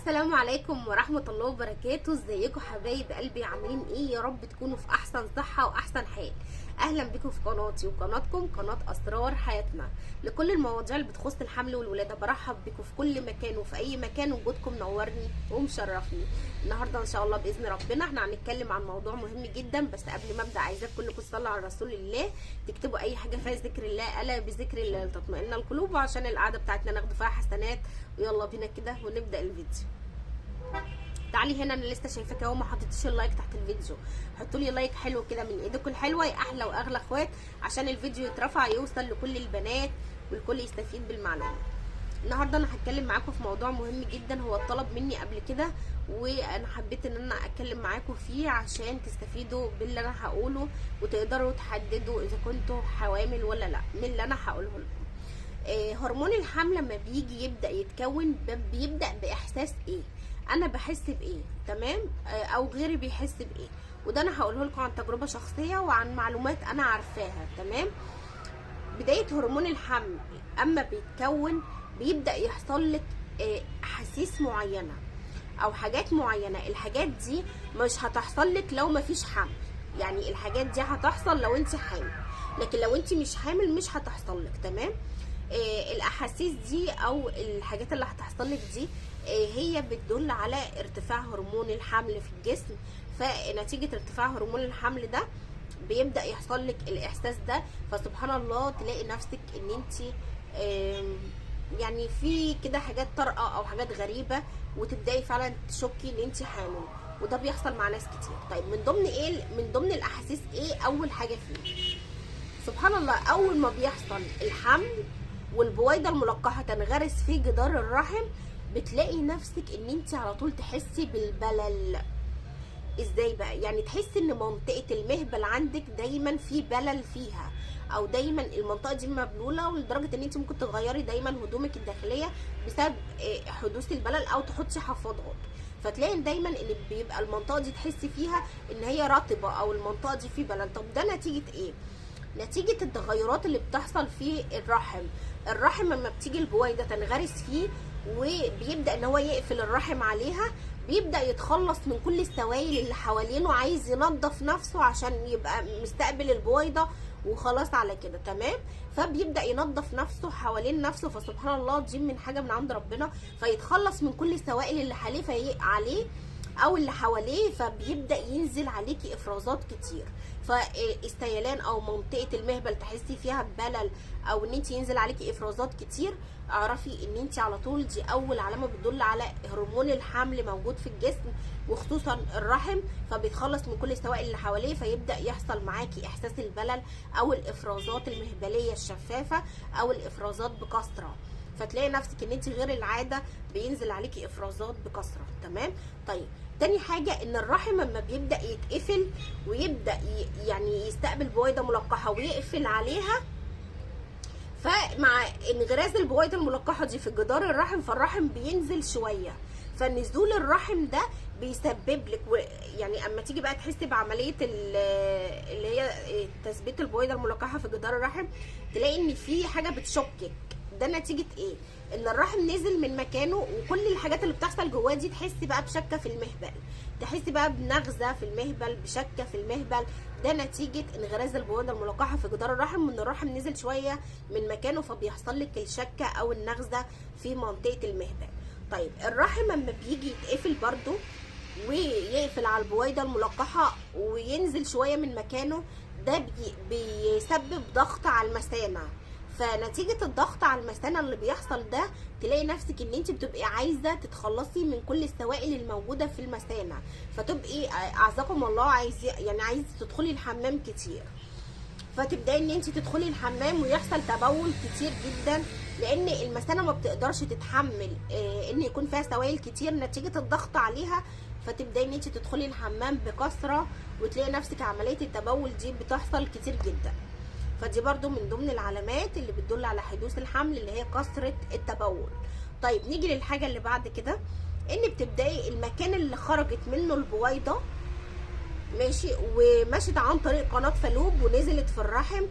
السلام عليكم ورحمة الله وبركاته. ازيكم حبايب قلبي؟ عاملين ايه؟ يا رب تكونوا في احسن صحة واحسن حال. اهلا بكم في قناتي وقناتكم قناة اسرار حياتنا. لكل المواضيع اللي بتخص الحمل والولادة برحب بكم في كل مكان وفي اي مكان، وجودكم نورني ومشرفني. النهارده ان شاء الله باذن ربنا احنا هنتكلم عن موضوع مهم جدا، بس قبل ما ابدا عايزاك كلكم تصلوا على رسول الله، تكتبوا اي حاجة فيها ذكر الله، الا بذكر الله تطمئن القلوب، وعشان القعدة بتاعتنا ناخد فيها حسنات. ويلا بينا كده ونبدا الفيديو. تعالي هنا، انا لسه شايفاك اهو ما حطيتيش اللايك تحت الفيديو، حطوا لي لايك حلو كده من ايدكم الحلوه يا احلى واغلى اخوات، عشان الفيديو يترفع يوصل لكل البنات والكل يستفيد بالمعلومه. النهارده انا هتكلم معاكم في موضوع مهم جدا، هو اتطلب مني قبل كده وانا حبيت ان انا اتكلم معاكم فيه عشان تستفيدوا باللي انا هقوله، وتقدروا تحددوا اذا كنتوا حوامل ولا لا من اللي انا هقوله لكم. هرمون الحمل لما بيجي يبدا يتكون بيبدا باحساس ايه؟ انا بحس بايه؟ تمام؟ او غيري بيحس بايه؟ وده انا هقوله لكم عن تجربه شخصيه وعن معلومات انا عارفاها. تمام؟ بدايه هرمون الحمل اما بيتكون بيبدا يحصل لك احاسيس معينه او حاجات معينه. الحاجات دي مش هتحصل لك لو مفيش حمل، يعني الحاجات دي هتحصل لو انت حامل، لكن لو انت مش حامل مش هتحصل لك. تمام؟ الاحاسيس دي او الحاجات اللي هتحصل لك دي هي بتدل على ارتفاع هرمون الحمل في الجسم. فنتيجه ارتفاع هرمون الحمل ده بيبدا يحصل لك الاحساس ده، فسبحان الله تلاقي نفسك ان انت يعني في كده حاجات طارئه او حاجات غريبه، وتبداي فعلا تشكي ان انت حامل، وده بيحصل مع ناس كتير. طيب من ضمن الاحاسيس ايه اول حاجه فيه؟ سبحان الله، اول ما بيحصل الحمل والبويضه الملقحه تنغرس في جدار الرحم، بتلاقي نفسك ان انت على طول تحسي بالبلل. ازاي بقى؟ يعني تحسي ان منطقه المهبل عندك دايما في بلل فيها، او دايما المنطقه دي مبلوله، ولدرجه ان انت ممكن تغيري دايما هدومك الداخليه بسبب حدوث البلل، او تحطي حفاضات. فتلاقي دايما ان بيبقى المنطقه دي تحسي فيها ان هي رطبه، او المنطقه دي في بلل. طب ده نتيجه ايه؟ نتيجة التغيرات اللي بتحصل في الرحم لما بتيجي البويضة تنغرس فيه وبيبدأ ان هو يقفل الرحم عليها، بيبدأ يتخلص من كل السوائل اللي حوالينه، عايز ينظف نفسه عشان يبقى مستقبل البويضة وخلاص على كده. تمام؟ فبيبدأ ينظف نفسه حوالين نفسه، فسبحان الله دي من حاجة من عند ربنا، فيتخلص من كل السوائل اللي عليه او اللي حواليه، فبيبدا ينزل عليكي افرازات كتير. فاستيلان او منطقه المهبل تحسي فيها ببلل، او ان انت ينزل عليكي افرازات كتير، اعرفي ان انت على طول دي اول علامه بتدل على هرمون الحمل موجود في الجسم، وخصوصا الرحم، فبيتخلص من كل السوائل اللي حواليه، فيبدا يحصل معاكي احساس البلل او الافرازات المهبليه الشفافه، او الافرازات بكثره. فتلاقي نفسك ان انت غير العاده بينزل عليكي افرازات بكثره. تمام؟ طيب تاني حاجه، ان الرحم لما بيبدا يتقفل ويبدا يعني يستقبل بويضه ملقحه ويقفل عليها، فمع انغراس البويضه الملقحه دي في جدار الرحم، فالرحم بينزل شويه، فنزول الرحم ده بيسبب لك يعني اما تيجي بقى تحسي بعمليه اللي هي تثبيت البويضه الملقحه في جدار الرحم، تلاقي ان في حاجه بتشكك. ده نتيجه ايه؟ ان الرحم نزل من مكانه، وكل الحاجات اللي بتحصل جواه دي تحسي بقى بشكه في المهبل، تحسي بقى بنغزه في المهبل، بشكه في المهبل. ده نتيجه انغراس البويضه الملقحه في جدار الرحم، وان الرحم نزل شويه من مكانه، فبيحصل لك الشكه او النغزه في منطقه المهبل. طيب الرحم لما بيجي يتقفل برده ويقفل على البويضه الملقحه وينزل شويه من مكانه، ده بيسبب ضغط على المثانه. فنتيجه الضغط على المثانه اللي بيحصل ده، تلاقي نفسك ان انت بتبقي عايزه تتخلصي من كل السوائل الموجوده في المثانه، فتبقي اعزكم الله عايزه تدخلي الحمام كتير، فتبداي ان انت تدخلي الحمام ويحصل تبول كتير جدا، لان المثانه ما بتقدرش تتحمل ان يكون فيها سوائل كتير نتيجه الضغط عليها، فتبداي ان انت تدخلي الحمام بكثره، وتلاقي نفسك عمليه التبول دي بتحصل كتير جدا. فدي برضو من ضمن العلامات اللي بتدل على حدوث الحمل، اللي هي كثره التبول. طيب نيجي للحاجه اللي بعد كده، ان بتبداي المكان اللي خرجت منه البويضه ماشي ومشت عن طريق قناه فالوب ونزلت في الرحم،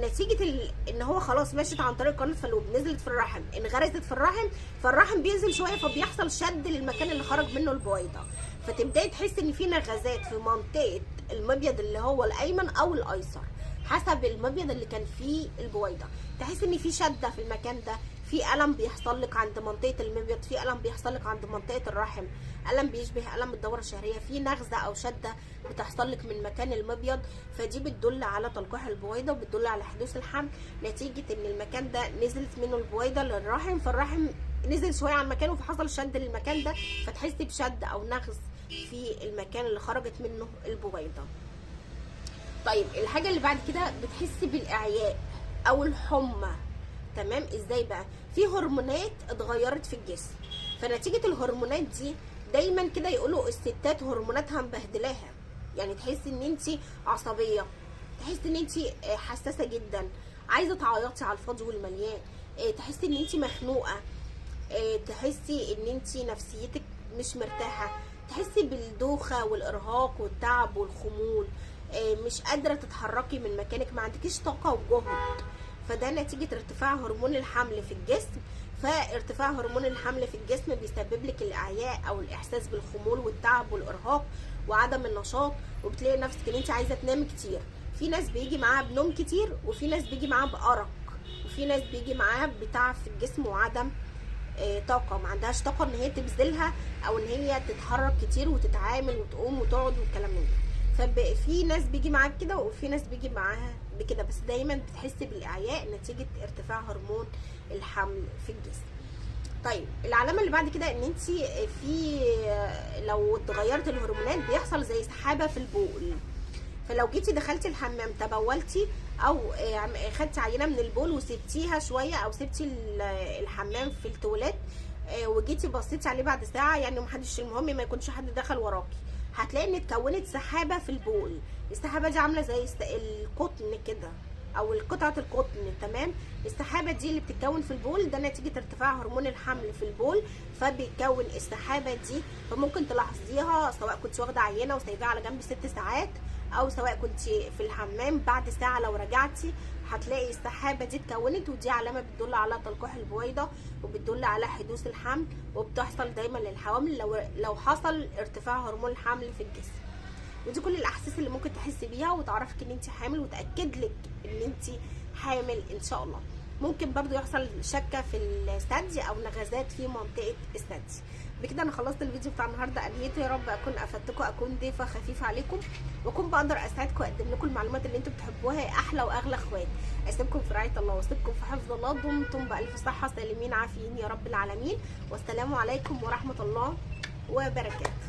نتيجه ان هو خلاص مشيت عن طريق قناه فالوب، نزلت في الرحم، انغرزت في الرحم، فالرحم بينزل شويه، فبيحصل شد للمكان اللي خرج منه البويضه، فتبداي تحسي ان في نغزات في منطقه المبيض اللي هو الايمن او الايسر حسب المبيض اللي كان فيه البويضه. تحسي ان في شده في المكان ده، في الم بيحصل لك عند منطقه المبيض، في الم بيحصل لك عند منطقه الرحم، الم بيشبه الم الدوره الشهريه، في نغزه او شده بتحصل لك من مكان المبيض، فدي بتدل على تلقيح البويضه وبتدل على حدوث الحمل، نتيجه ان المكان ده نزلت منه البويضه للرحم، فالرحم نزل شويه عن مكانه فحصل شد للمكان ده، فتحسي بشد او نغز في المكان اللي خرجت منه البويضه. طيب الحاجه اللي بعد كده بتحسي بالاعياء او الحمى. تمام، ازاي بقى؟ في هرمونات اتغيرت في الجسم، فنتيجه الهرمونات دي دايما كده يقولوا الستات هرموناتها مبهدلاها، يعني تحسي ان انت عصبيه، تحسي ان انت حساسه جدا، عايزه تعيطي على الفاضي والمليان، تحسي ان انت مخنوقه، تحسي ان انت نفسيتك مش مرتاحه، تحسي بالدوخه والارهاق والتعب والخمول، مش قادره تتحركي من مكانك، ما عندكيش طاقه وجهد، فده نتيجه ارتفاع هرمون الحمل في الجسم. فارتفاع هرمون الحمل في الجسم بيسبب لك الاعياء او الاحساس بالخمول والتعب والارهاق وعدم النشاط، وبتلاقي نفسك ان انت عايزه تنامي كتير. في ناس بيجي معاها بنوم كتير، وفي ناس بيجي معاها بارق، وفي ناس بيجي معاها بتعب في الجسم وعدم طاقه، ما عندهاش طاقه ان هي تبذلها او ان هي تتحرك كتير وتتعامل وتقوم وتقعد والكلام من ده. ففي ناس بيجي معاها بكده وفي ناس بيجي معاها بكده، بس دايما بتحسي بالاعياء نتيجه ارتفاع هرمون الحمل في الجسم. طيب العلامه اللي بعد كده ان انت في لو اتغيرت الهرمونات بيحصل زي سحابه في البول، فلو جيتي دخلتي الحمام تبولتي او خدتي عينه من البول وسبتيها شويه او سبتي الحمام في التواليت وجيتي بصيتي عليه بعد ساعه، يعني محدش، المهم ما يكونش حد دخل وراكي، هتلاقي ان اتكونت سحابه في البول. السحابه دي عامله زي القطن كده او قطعه القطن. تمام، السحابه دي اللي بتتكون في البول ده نتيجه ارتفاع هرمون الحمل في البول، فبيتكون السحابه دي، فممكن تلاحظيها سواء كنت واخده عينه وسايباها على جنب 6 ساعات، او سواء كنت في الحمام بعد ساعه لو رجعتي هتلاقي السحابه دي اتكونت، ودي علامه بتدل على تلقيح البويضه وبتدل على حدوث الحمل، وبتحصل دايما للحوامل لو حصل ارتفاع هرمون الحمل في الجسم. ودي كل الاحاسيس اللي ممكن تحسي بيها وتعرفك ان انت حامل وتاكد لك ان انت حامل ان شاء الله. ممكن برضو يحصل شكه في الثدي او نغزات في منطقه الثدي. بكده انا خلصت الفيديو بتاع النهارده، انيته يا رب اكون افدتكم، اكون ضيفه خفيفه عليكم، واكون بقدر اساعدكم واقدم لكم المعلومات اللي انتم بتحبوها يا احلى واغلى اخوات. اسيبكم في رعايه الله واسيبكم في حفظ الله، دمتم بالف صحه سالمين عافيين يا رب العالمين، والسلام عليكم ورحمه الله وبركاته.